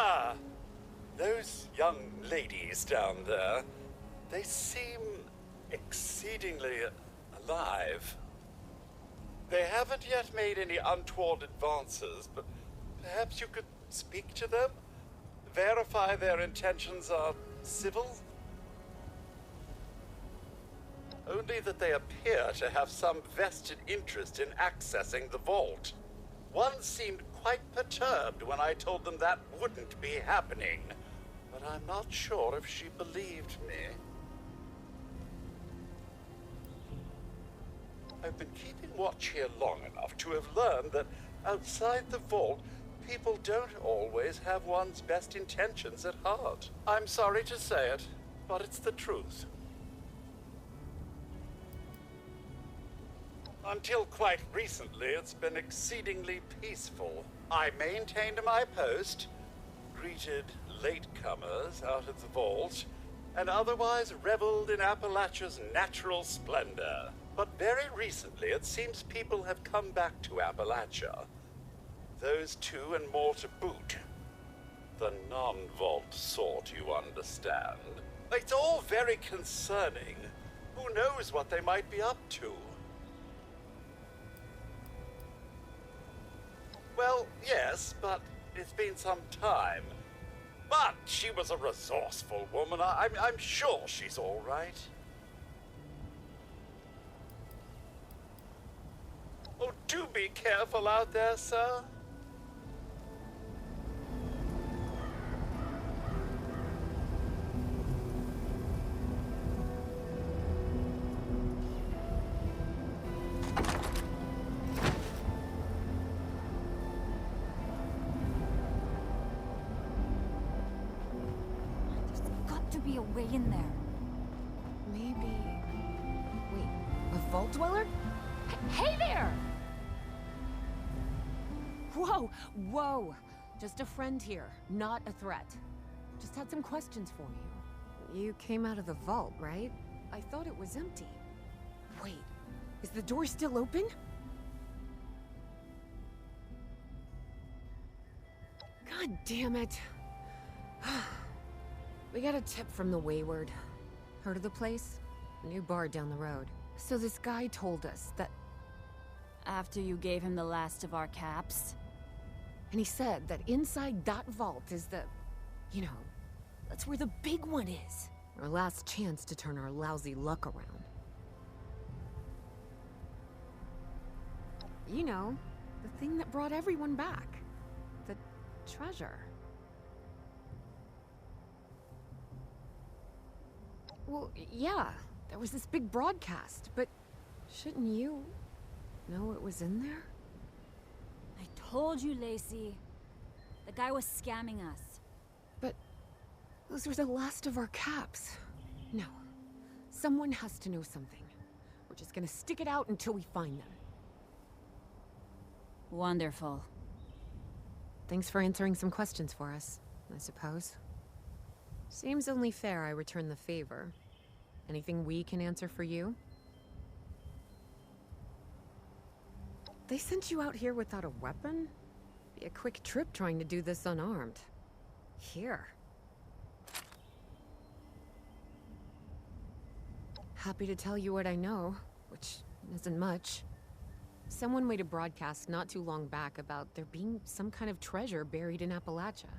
Ah, those young ladies down there, they seem exceedingly alive. They haven't yet made any untoward advances, but perhaps you could speak to them? Verify their intentions are civil? Only that they appear to have some vested interest in accessing the vault. One seemed quite perturbed when I told them that wouldn't be happening, but I'm not sure if she believed me. I've been keeping watch here long enough to have learned that outside the vault, people don't always have one's best intentions at heart. I'm sorry to say it, but it's the truth. Until quite recently, it's been exceedingly peaceful. I maintained my post, greeted latecomers out of the vault, and otherwise reveled in Appalachia's natural splendor. But very recently, it seems people have come back to Appalachia. Those two and more to boot. The non-vault sort, you understand. It's all very concerning. Who knows what they might be up to? Well, yes, but it's been some time. But she was a resourceful woman. I'm sure she's all right. Oh, do be careful out there, sir. Be a way in there. Maybe... Wait, a vault dweller? Hey there! Whoa, whoa! Just a friend here, not a threat. Just had some questions for you. You came out of the vault, right? I thought it was empty. Wait, is the door still open? God damn it. We got a tip from the Wayward. Heard of the place? A new bar down the road. So this guy told us that... After you gave him the last of our caps? And he said that inside that vault is the... You know, that's where the big one is. Our last chance to turn our lousy luck around. You know, the thing that brought everyone back. The treasure. Well, yeah, there was this big broadcast, but shouldn't you know it was in there? I told you, Lacey. The guy was scamming us. But those were the last of our caps. No, someone has to know something. We're just gonna stick it out until we find them. Wonderful. Thanks for answering some questions for us, I suppose. Seems only fair I return the favor. Anything we can answer for you? They sent you out here without a weapon? Be a quick trip trying to do this unarmed. Here. Happy to tell you what I know, which isn't much. Someone made a broadcast not too long back about there being some kind of treasure buried in Appalachia.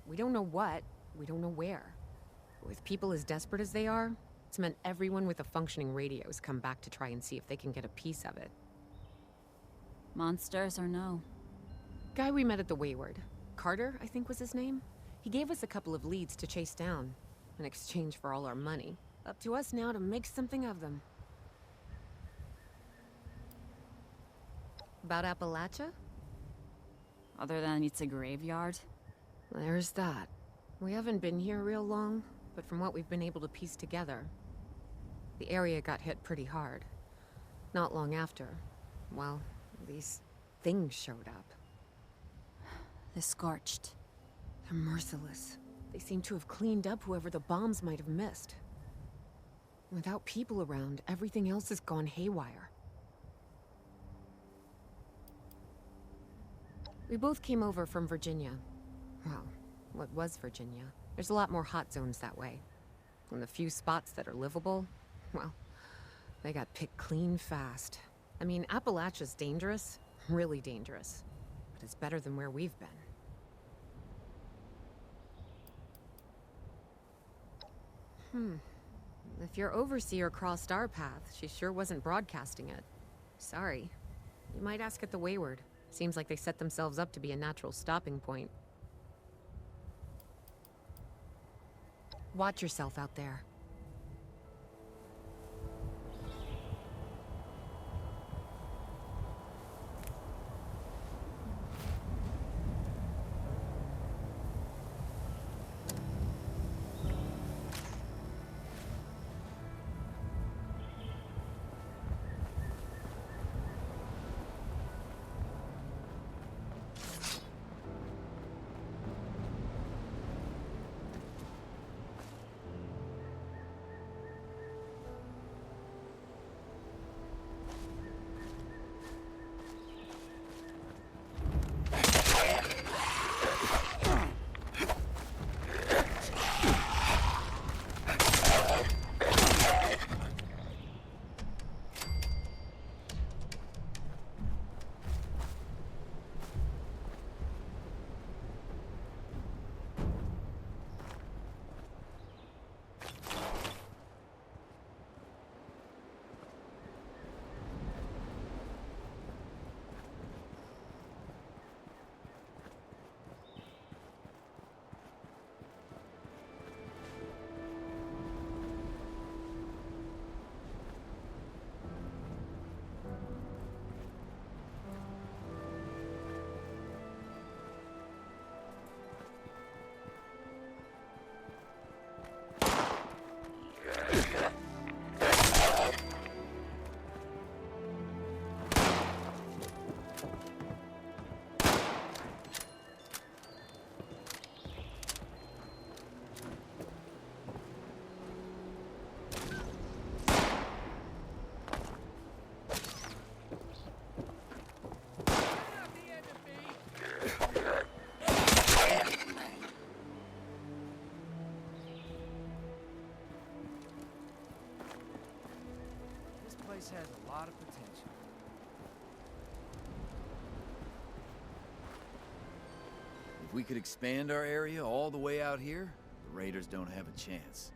We don't know what, we don't know where. With people as desperate as they are, it's meant everyone with a functioning radio has come back to try and see if they can get a piece of it. Monsters or no? Guy we met at the Wayward. Carter, I think was his name. He gave us a couple of leads to chase down, in exchange for all our money. Up to us now to make something of them. About Appalachia? Other than it's a graveyard? There's that. We haven't been here real long, but from what we've been able to piece together, the area got hit pretty hard. Not long after, well, these things showed up. The Scorched. They're merciless. They seem to have cleaned up whoever the bombs might have missed. Without people around, everything else has gone haywire. We both came over from Virginia. Well, what was Virginia. There's a lot more hot zones that way. And the few spots that are livable, well, they got picked clean fast. I mean, Appalachia's dangerous, really dangerous. But it's better than where we've been. If your overseer crossed our path, she sure wasn't broadcasting it. Sorry. You might ask at the Wayward. Seems like they set themselves up to be a natural stopping point. Watch yourself out there. Has a lot of potential. If we could expand our area all the way out here, the Raiders don't have a chance.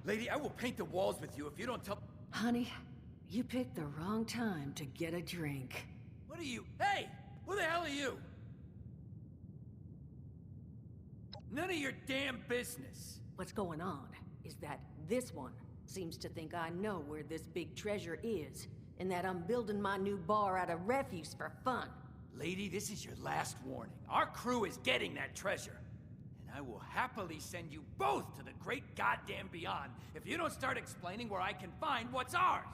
Lady, I will paint the walls with you if you don't tell... Honey, you picked the wrong time to get a drink. What are you... Hey! Who the hell are you? None of your damn business. What's going on is that this one seems to think I know where this big treasure is, and that I'm building my new bar out of refuse for fun. Lady, this is your last warning. Our crew is getting that treasure. And I will happily send you both to the great goddamn beyond if you don't start explaining where I can find what's ours.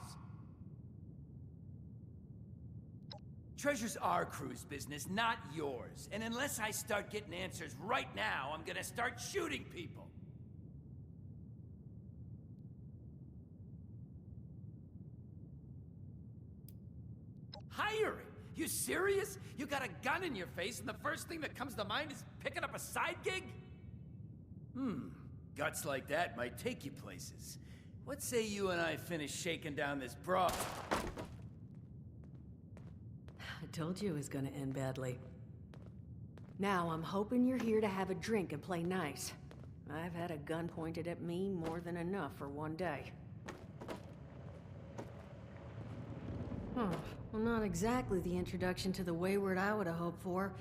Treasure's our crew's business, not yours. And unless I start getting answers right now, I'm gonna start shooting people. Hiring? You serious? You got a gun in your face and the first thing that comes to mind is picking up a side gig? Guts like that might take you places. What say you and I finish shaking down this broad? I told you it was gonna end badly. Now I'm hoping you're here to have a drink and play nice. I've had a gun pointed at me more than enough for one day. Well, not exactly the introduction to the Wayward I would have hoped for.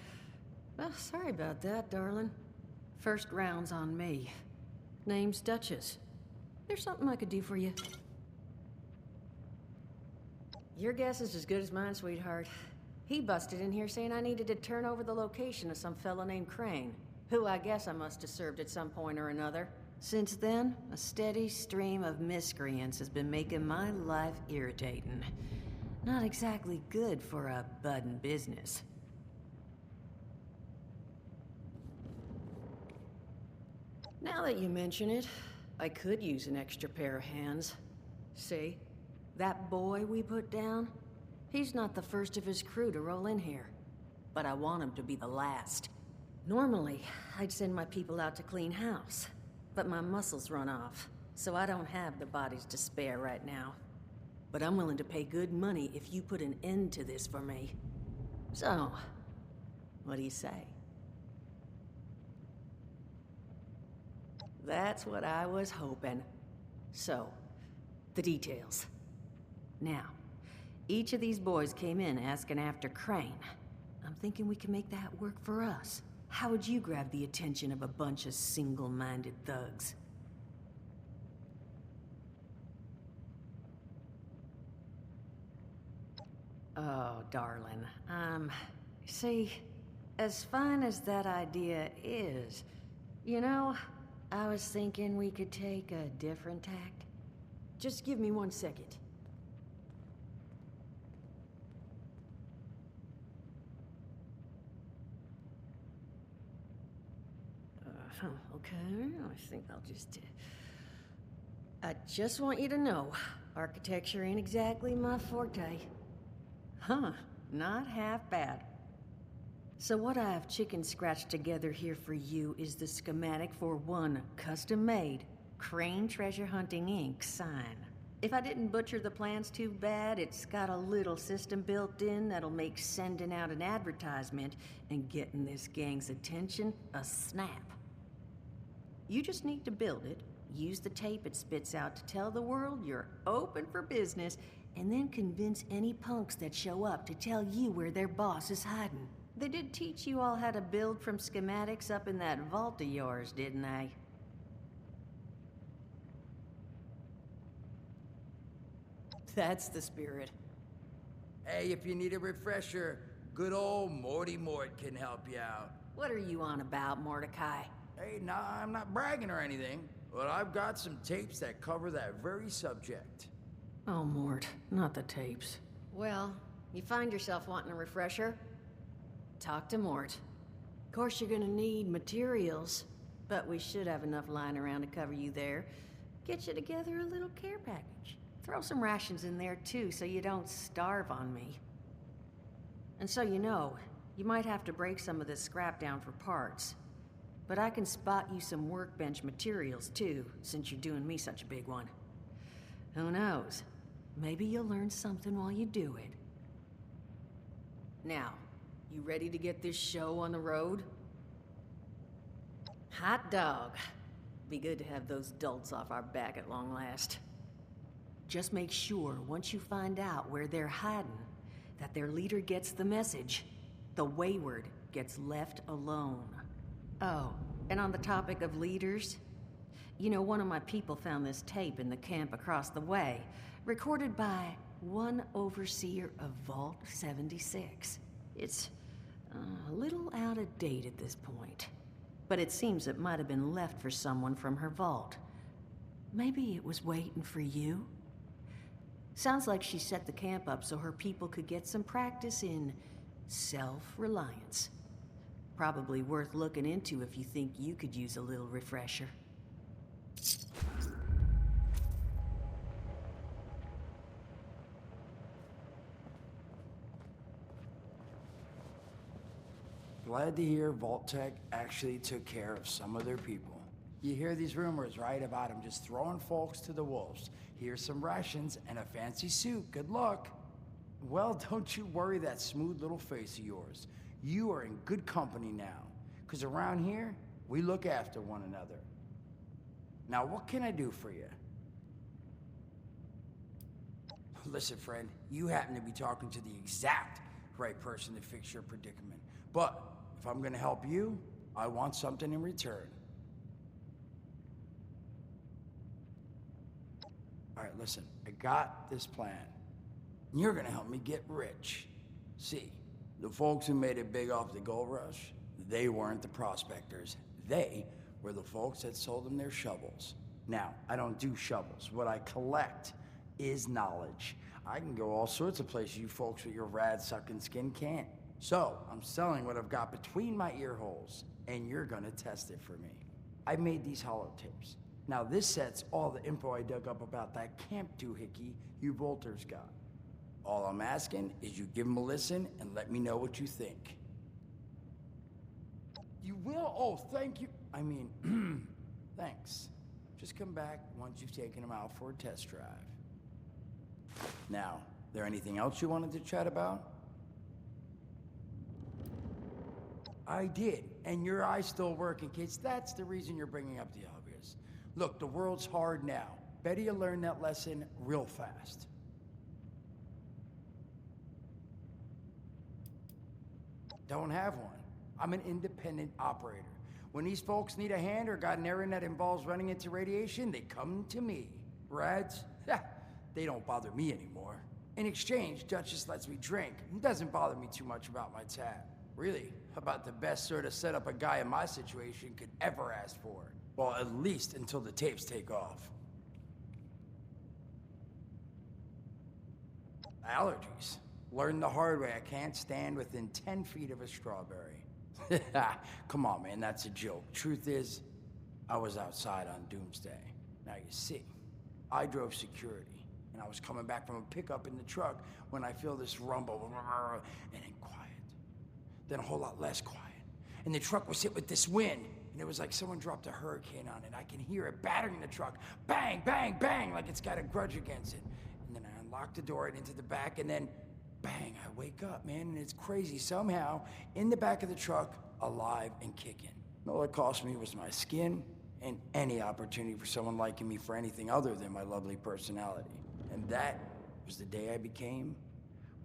Well, sorry about that, darling. First round's on me. Name's Duchess. There's something I could do for you. Your guess is as good as mine, sweetheart. He busted in here saying I needed to turn over the location of some fellow named Crane, who I guess I must have served at some point or another. Since then, a steady stream of miscreants has been making my life irritating. Not exactly good for a budding business. Now that you mention it, I could use an extra pair of hands. See? That boy we put down? He's not the first of his crew to roll in here. But I want him to be the last. Normally, I'd send my people out to clean house. But my muscles run off, so I don't have the bodies to spare right now. But I'm willing to pay good money if you put an end to this for me. So, what do you say? That's what I was hoping. So, the details. Now, each of these boys came in asking after Crane. I'm thinking we can make that work for us. How would you grab the attention of a bunch of single-minded thugs? Oh, darling, see, as fine as that idea is, you know, I was thinking we could take a different tact. Just give me 1 second. Okay, I think I'll just... I just want you to know, architecture ain't exactly my forte. Huh, not half bad. So what I've chicken scratched together here for you is the schematic for one custom-made Crane Treasure Hunting Inc. sign. If I didn't butcher the plans too bad, it's got a little system built in that'll make sending out an advertisement and getting this gang's attention a snap. You just need to build it, use the tape it spits out to tell the world you're open for business, and then convince any punks that show up to tell you where their boss is hiding. They did teach you all how to build from schematics up in that vault of yours, didn't they? That's the spirit. Hey, if you need a refresher, good old Morty Mort can help you out. What are you on about, Mordecai? Hey, nah, I'm not bragging or anything, but I've got some tapes that cover that very subject. Oh, Mort, not the tapes. Well, you find yourself wanting a refresher? Talk to Mort. Of course, you're gonna need materials, but we should have enough lying around to cover you there. Get you together a little care package. Throw some rations in there, too, so you don't starve on me. And so you know, you might have to break some of this scrap down for parts. But I can spot you some workbench materials, too, since you're doing me such a big one. Who knows? Maybe you'll learn something while you do it. Now, you ready to get this show on the road? Hot dog. Be good to have those dolts off our back at long last. Just make sure, once you find out where they're hiding, that their leader gets the message. The Wayward gets left alone. Oh, and on the topic of leaders, you know, one of my people found this tape in the camp across the way, recorded by one overseer of Vault 76. It's a little out of date at this point, but it seems it might have been left for someone from her vault. Maybe it was waiting for you? Sounds like she set the camp up so her people could get some practice in self-reliance. Probably worth looking into if you think you could use a little refresher. Glad to hear Vault-Tec actually took care of some of their people. You hear these rumors, right, about them just throwing folks to the wolves. Here's some rations and a fancy suit. Good luck. Well, don't you worry that smooth little face of yours. You are in good company now, because around here, we look after one another. Now, what can I do for you? Listen, friend, you happen to be talking to the exact right person to fix your predicament. But if I'm gonna help you, I want something in return. All right, listen, I got this plan. You're gonna help me get rich. See, the folks who made it big off the gold rush, they weren't the prospectors. They were the folks that sold them their shovels. Now, I don't do shovels. What I collect is knowledge. I can go all sorts of places you folks with your rad-sucking skin can't. So, I'm selling what I've got between my ear holes, and you're gonna test it for me. I made these holotapes. Now, this set's all the info I dug up about that camp doohickey you bolters got. All I'm asking is you give them a listen and let me know what you think. You will? Oh, thank you. I mean, thanks. Just come back once you've taken them out for a test drive. Now, there anything else you wanted to chat about? I did, and your eye's still working, kids. That's the reason you're bringing up the obvious. Look, the world's hard now. Better you learn that lesson real fast. Don't have one. I'm an independent operator. When these folks need a hand or got an errand that involves running into radiation, they come to me. Rads? They don't bother me anymore. In exchange, Duchess lets me drink and doesn't bother me too much about my tab. Really, about the best sort of setup a guy in my situation could ever ask for. Well, at least until the tapes take off. Allergies. Learned the hard way. I can't stand within 10 feet of a strawberry. Come on, man, that's a joke. Truth is, I was outside on Doomsday. Now you see, I drove security, and I was coming back from a pickup in the truck when I feel this rumble, and then quiet. Then a whole lot less quiet. And the truck was hit with this wind, and it was like someone dropped a hurricane on it. I can hear it battering the truck. Bang, bang, bang, like it's got a grudge against it. And then I unlocked the door and into the back, and then bang, I wake up, man, and it's crazy. Somehow, in the back of the truck, alive and kicking. All it cost me was my skin and any opportunity for someone liking me for anything other than my lovely personality. And that was the day I became,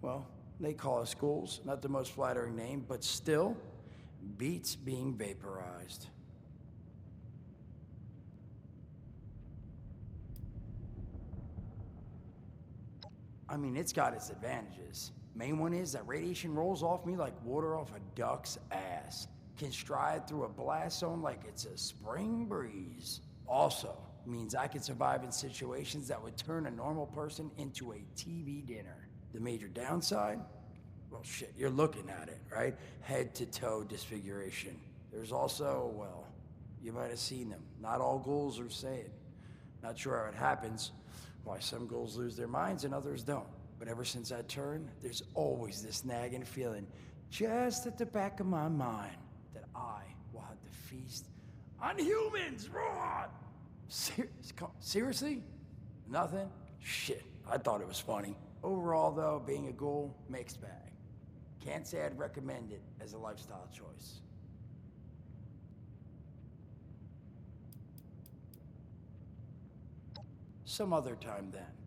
well, they call us ghouls. Not the most flattering name, but still beats being vaporized. I mean, it's got its advantages. Main one is that radiation rolls off me like water off a duck's ass. Can stride through a blast zone like it's a spring breeze. Also, means I can survive in situations that would turn a normal person into a TV dinner. The major downside? Well, shit, you're looking at it, right? Head to toe disfiguration. There's also, well, you might have seen them. Not all ghouls are sane. Not sure how it happens. Why some ghouls lose their minds and others don't. But ever since I turned, there's always this nagging feeling just at the back of my mind that I will have to feast on humans. Raw! Seriously? Nothing? Shit, I thought it was funny. Overall, though, being a ghoul, mixed bag. Can't say I'd recommend it as a lifestyle choice. Some other time then.